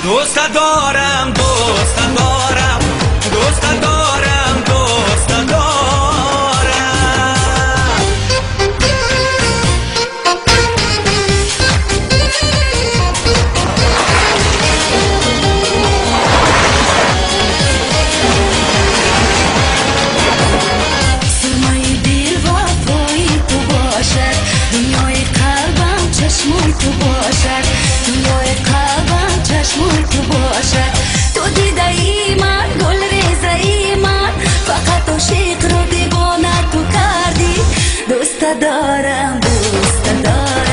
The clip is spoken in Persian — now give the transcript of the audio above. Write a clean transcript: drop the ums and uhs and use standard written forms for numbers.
دوست دارم دوست دارم دوست دارم دوست دارم سرمایه دل وفای تو باشد دنیای قلبم چشمای تو باشد دنیای قلبم چشمای تو باشد تو دیده ای من گل ریزه ای من فقط عاشق رو دیوانه تو کردی دوست دارم دوست دارم